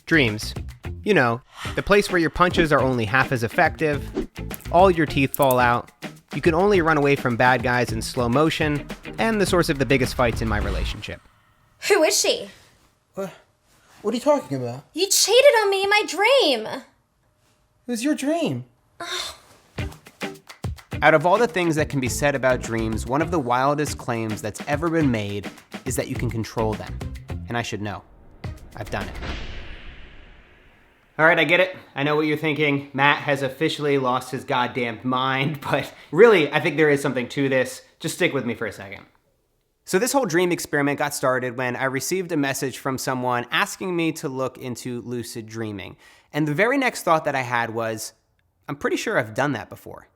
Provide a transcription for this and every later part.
Dreams. You know, the place where your punches are only half as effective, all your teeth fall out, you can only run away from bad guys in slow motion, and the source of the biggest fights in my relationship. Who is she? What are you talking about? You cheated on me in my dream. It was your dream. Out of all the things that can be said about dreams, one of the wildest claims that's ever been made is that you can control them. And I should know. I've done it. All right, I get it. I know what you're thinking. Matt has officially lost his goddamn mind, but really, I think there is something to this. Just stick with me for a second. So this whole dream experiment got started when I received a message from someone asking me to look into lucid dreaming. And the very next thought that I had was, I'm pretty sure I've done that before.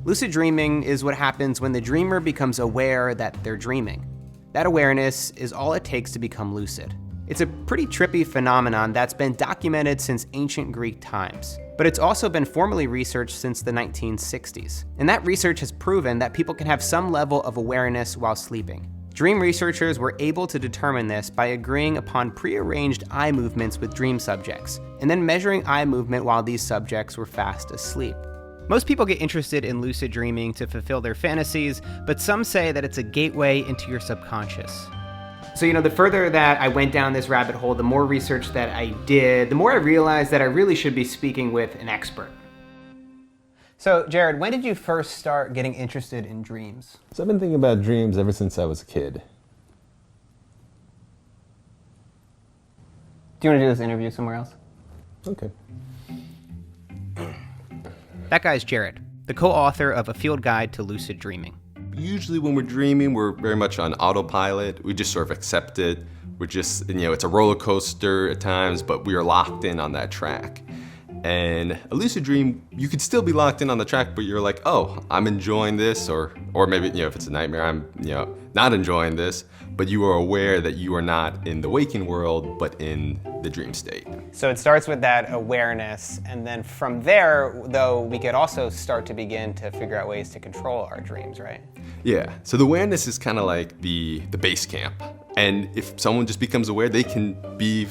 Lucid dreaming is what happens when the dreamer becomes aware that they're dreaming. That awareness is all it takes to become lucid. It's a pretty trippy phenomenon that's been documented since ancient Greek times, but it's also been formally researched since the 1960s. And that research has proven that people can have some level of awareness while sleeping. Dream researchers were able to determine this by agreeing upon prearranged eye movements with dream subjects, and then measuring eye movement while these subjects were fast asleep. Most people get interested in lucid dreaming to fulfill their fantasies, but some say that it's a gateway into your subconscious. So, the further that I went down this rabbit hole, the more research that I did, the more I realized that I really should be speaking with an expert. So, Jared, when did you first start getting interested in dreams? So I've been thinking about dreams ever since I was a kid. Do you want to do this interview somewhere else? Okay. That guy's Jared, the co-author of A Field Guide to Lucid Dreaming. Usually when we're dreaming, we're very much on autopilot. We just sort of accept it. We're just, it's a roller coaster at times, but we are locked in on that track. And a lucid dream, you could still be locked in on the track, but you're like, oh, I'm enjoying this, or maybe, if it's a nightmare, I'm, not enjoying this, but you are aware that you are not in the waking world, but in the dream state. So it starts with that awareness, and then from there, though, we could also start to begin to figure out ways to control our dreams, right? Yeah, so the awareness is kind of like the base camp. And if someone just becomes aware, they can be,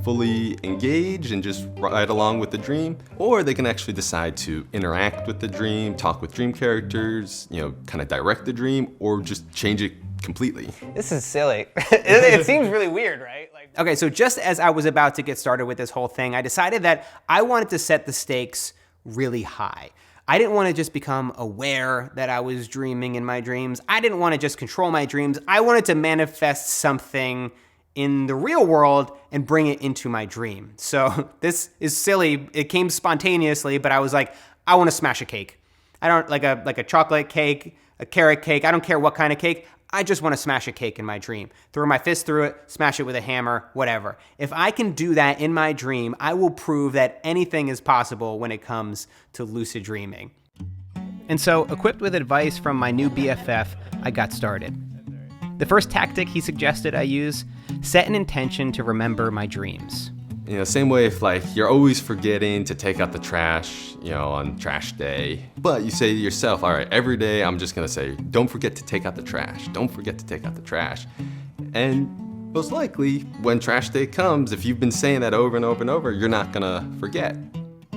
fully engaged and just ride along with the dream, or they can actually decide to interact with the dream, talk with dream characters, kind of direct the dream, or just change it completely. This is silly. It seems really weird, right? Okay, so just as I was about to get started with this whole thing, I decided that I wanted to set the stakes really high. I didn't want to just become aware that I was dreaming in my dreams. I didn't want to just control my dreams. I wanted to manifest something in the real world and bring it into my dream. So this is silly. It came spontaneously, but I was like, I want to smash a cake. I don't like a chocolate cake, a carrot cake. I don't care what kind of cake. I just want to smash a cake in my dream. Throw my fist through it, smash it with a hammer, whatever. If I can do that in my dream, I will prove that anything is possible when it comes to lucid dreaming. And so, equipped with advice from my new BFF, I got started. The first tactic he suggested I use, set an intention to remember my dreams. Same way if you're always forgetting to take out the trash, on trash day. But you say to yourself, all right, every day I'm just gonna say, don't forget to take out the trash. Don't forget to take out the trash. And most likely, when trash day comes, if you've been saying that over and over and over, you're not gonna forget.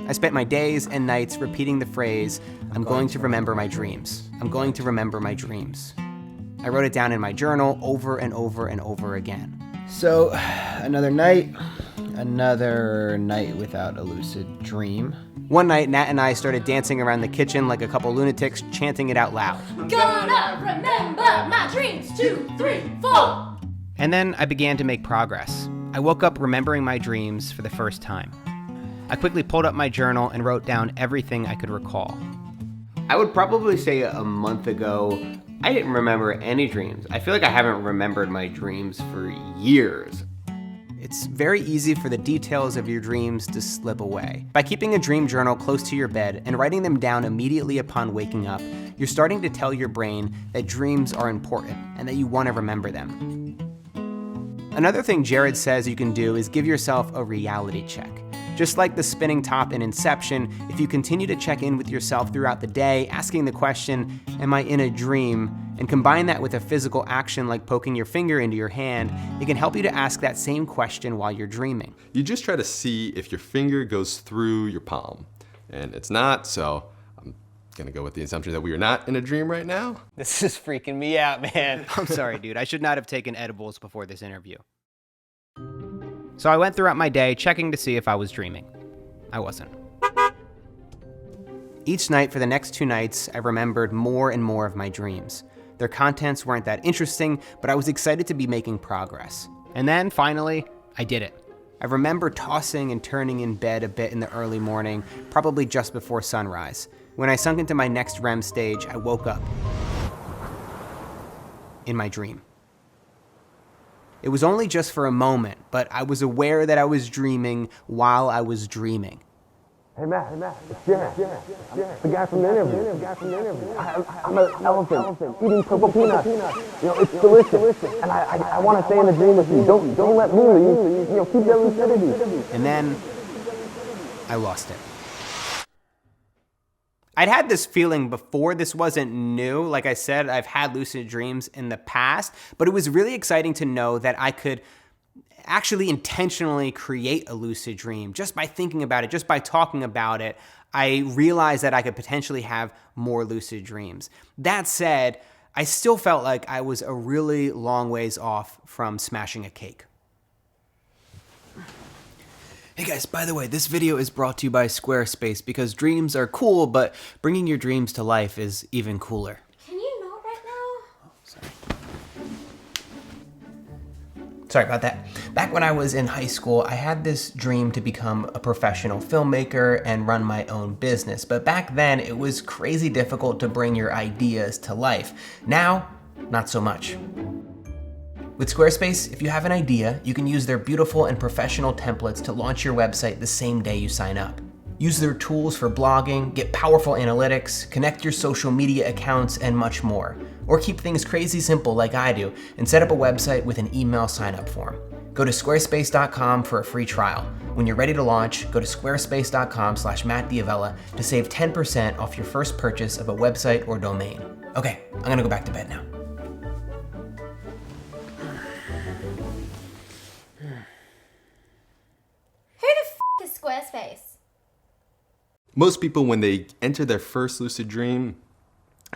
I spent my days and nights repeating the phrase, I'm going to remember my dreams. I'm going to remember my dreams. I wrote it down in my journal over and over and over again. So, another night without a lucid dream. One night, Nat and I started dancing around the kitchen like a couple lunatics, chanting it out loud. Gonna remember my dreams, 2, 3, 4. And then I began to make progress. I woke up remembering my dreams for the first time. I quickly pulled up my journal and wrote down everything I could recall. I would probably say a month ago, I didn't remember any dreams. I feel like I haven't remembered my dreams for years. It's very easy for the details of your dreams to slip away. By keeping a dream journal close to your bed and writing them down immediately upon waking up, you're starting to tell your brain that dreams are important and that you want to remember them. Another thing Jared says you can do is give yourself a reality check. Just like the spinning top in Inception, if you continue to check in with yourself throughout the day, asking the question, am I in a dream? And combine that with a physical action like poking your finger into your hand, it can help you to ask that same question while you're dreaming. You just try to see if your finger goes through your palm. And it's not, so I'm gonna go with the assumption that we are not in a dream right now. This is freaking me out, man. I'm sorry, dude. I should not have taken edibles before this interview. So I went throughout my day checking to see if I was dreaming. I wasn't. Each night for the next 2 nights, I remembered more and more of my dreams. Their contents weren't that interesting, but I was excited to be making progress. And then, finally, I did it. I remember tossing and turning in bed a bit in the early morning, probably just before sunrise. When I sunk into my next REM stage, I woke up in my dream. It was only just for a moment, but I was aware that I was dreaming while I was dreaming. Hey Matt, it's Jared. The guy from the interview. I'm an elephant eating purple peanuts. It's delicious. And I want to stay in the dream with you. Don't let me leave. Keep that lucidity. And then I lost it. I'd had this feeling before. This wasn't new. Like I said, I've had lucid dreams in the past, but it was really exciting to know that I could actually intentionally create a lucid dream just by thinking about it, just by talking about it. I realized that I could potentially have more lucid dreams. That said, I still felt like I was a really long ways off from smashing a cake. Hey guys, by the way, this video is brought to you by Squarespace because dreams are cool, but bringing your dreams to life is even cooler. Can you not right now? Sorry about that. Back when I was in high school, I had this dream to become a professional filmmaker and run my own business. But back then, it was crazy difficult to bring your ideas to life. Now, not so much. With Squarespace, if you have an idea, you can use their beautiful and professional templates to launch your website the same day you sign up. Use their tools for blogging, get powerful analytics, connect your social media accounts, and much more. Or keep things crazy simple like I do and set up a website with an email sign-up form. Go to squarespace.com for a free trial. When you're ready to launch, go to squarespace.com/MattDiavella to save 10% off your first purchase of a website or domain. Okay, I'm gonna go back to bed now. Is Squarespace. Most people, when they enter their first lucid dream,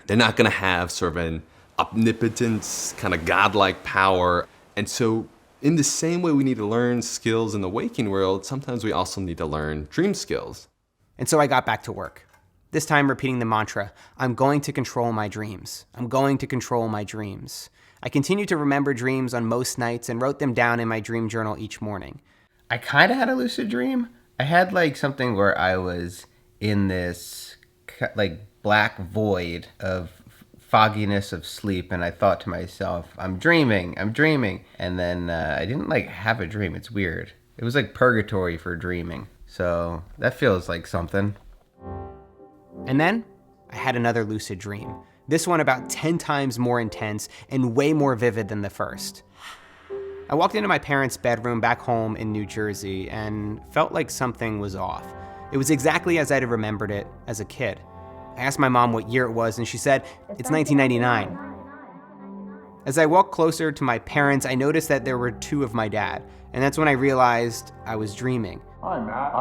they're not gonna have sort of an omnipotence, kind of godlike power. And so in the same way we need to learn skills in the waking world, sometimes we also need to learn dream skills. And so I got back to work. This time repeating the mantra, I'm going to control my dreams. I'm going to control my dreams. I continued to remember dreams on most nights and wrote them down in my dream journal each morning. I kind of had a lucid dream. I had like something where I was in this like black void of fogginess of sleep, and I thought to myself, I'm dreaming. And then I didn't like have a dream. It's weird. It was like purgatory for dreaming. So that feels like something. And then I had another lucid dream. This one about 10 times more intense and way more vivid than the first. I walked into my parents' bedroom back home in New Jersey and felt like something was off. It was exactly as I'd remembered it as a kid. I asked my mom what year it was, and she said, it's 1999. As I walked closer to my parents, I noticed that there were 2 of my dad, and that's when I realized I was dreaming. Hi Matt,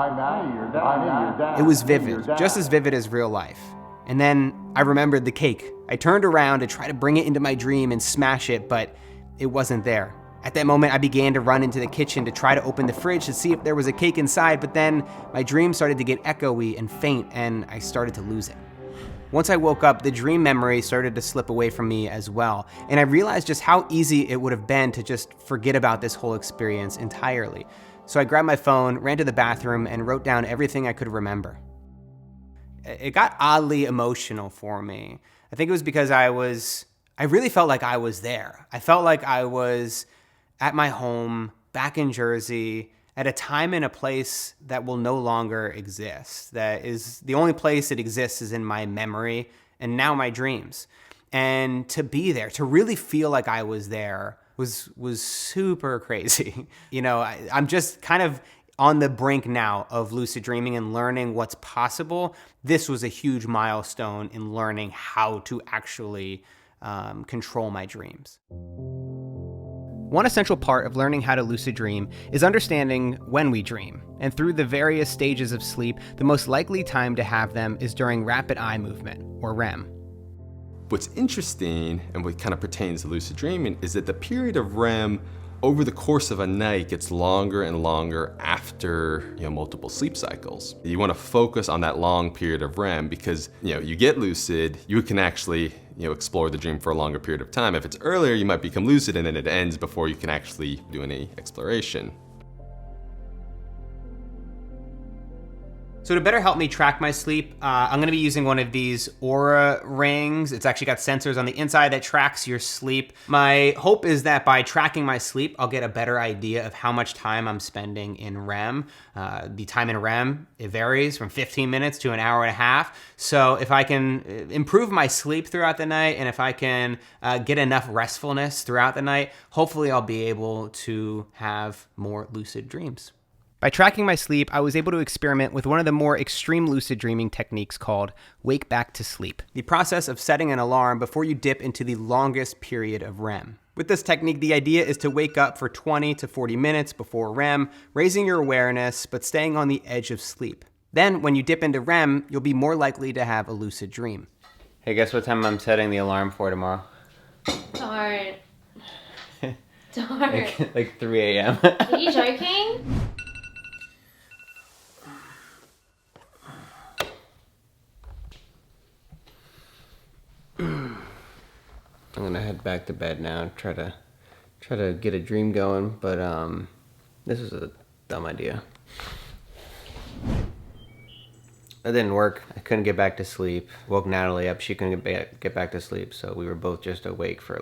your dad. It was vivid, just as vivid as real life. And then I remembered the cake. I turned around to try to bring it into my dream and smash it, but it wasn't there. At that moment, I began to run into the kitchen to try to open the fridge to see if there was a cake inside, but then my dream started to get echoey and faint, and I started to lose it. Once I woke up, the dream memory started to slip away from me as well, and I realized just how easy it would have been to just forget about this whole experience entirely. So I grabbed my phone, ran to the bathroom, and wrote down everything I could remember. It got oddly emotional for me. I think it was because I really felt like I was there. I felt like I was at my home, back in Jersey, at a time and a place that will no longer exist. That is, the only place it exists is in my memory and now my dreams. And to be there, to really feel like I was there was super crazy. I'm just kind of on the brink now of lucid dreaming and learning what's possible, this was a huge milestone in learning how to actually control my dreams. One essential part of learning how to lucid dream is understanding when we dream. And through the various stages of sleep, the most likely time to have them is during rapid eye movement, or REM. What's interesting, and what kind of pertains to lucid dreaming, is that the period of REM over the course of a night gets longer and longer after multiple sleep cycles. You want to focus on that long period of REM because you get lucid, you can actually explore the dream for a longer period of time. If it's earlier, you might become lucid and then it ends before you can actually do any exploration. So to better help me track my sleep, I'm gonna be using one of these Aura rings. It's actually got sensors on the inside that tracks your sleep. My hope is that by tracking my sleep, I'll get a better idea of how much time I'm spending in REM. The time in REM, it varies from 15 minutes to an hour and a half. So if I can improve my sleep throughout the night, and if I can get enough restfulness throughout the night, hopefully I'll be able to have more lucid dreams. By tracking my sleep, I was able to experiment with one of the more extreme lucid dreaming techniques called wake back to sleep, the process of setting an alarm before you dip into the longest period of REM. With this technique, the idea is to wake up for 20 to 40 minutes before REM, raising your awareness, but staying on the edge of sleep. Then, when you dip into REM, you'll be more likely to have a lucid dream. Hey, guess what time I'm setting the alarm for tomorrow? Darn. Darn. Like 3 a.m. Are you joking? I'm gonna head back to bed now, try to get a dream going, but this was a dumb idea. It didn't work. I couldn't get back to sleep. Woke Natalie up. She couldn't get back to sleep, so we were both just awake for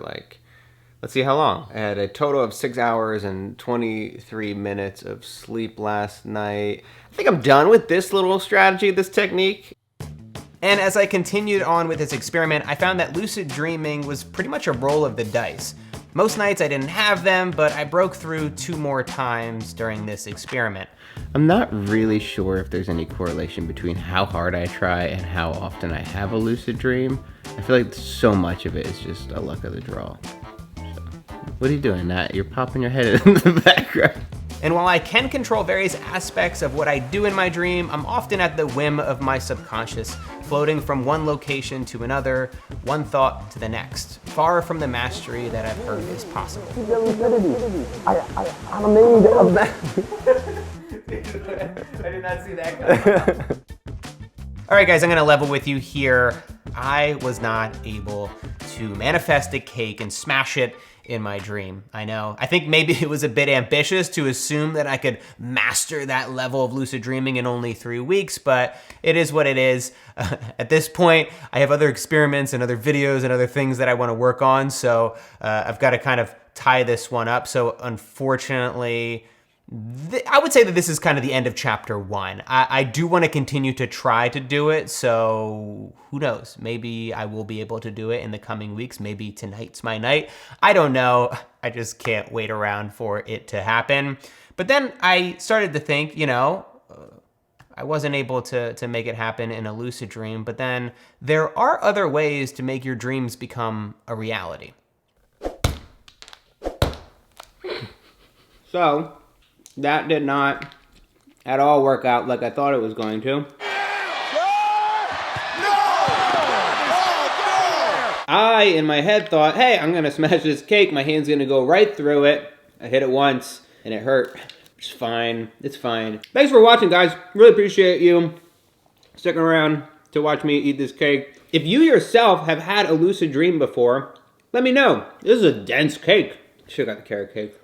let's see how long. I had a total of 6 hours and 23 minutes of sleep last night. I think I'm done with this little strategy, this technique. And as I continued on with this experiment, I found that lucid dreaming was pretty much a roll of the dice. Most nights I didn't have them, but I broke through 2 more times during this experiment. I'm not really sure if there's any correlation between how hard I try and how often I have a lucid dream. I feel like so much of it is just a luck of the draw. So, what are you doing, Nat? You're popping your head in the background. And while I can control various aspects of what I do in my dream, I'm often at the whim of my subconscious, floating from one location to another, one thought to the next, far from the mastery that I've heard is possible. I'm amazed of that. I did not see that coming. All right, guys, I'm gonna level with you here. I was not able to manifest a cake and smash it in my dream. I know. I think maybe it was a bit ambitious to assume that I could master that level of lucid dreaming in only 3 weeks, but it is what it is. At this point, I have other experiments and other videos and other things that I want to work on, so I've got to kind of tie this one up. So unfortunately, I would say that this is kind of the end of chapter 1. I do want to continue to try to do it, so who knows? Maybe I will be able to do it in the coming weeks. Maybe tonight's my night. I don't know. I just can't wait around for it to happen. But then I started to think, I wasn't able to make it happen in a lucid dream, but then there are other ways to make your dreams become a reality. So, that did not at all work out like I thought it was going to. I, in my head, thought, hey, I'm gonna smash this cake. My hand's gonna go right through it. I hit it once, and it hurt. It's fine. It's fine. Thanks for watching, guys. Really appreciate you sticking around to watch me eat this cake. If you yourself have had a lucid dream before, let me know. This is a dense cake. Should've got the carrot cake.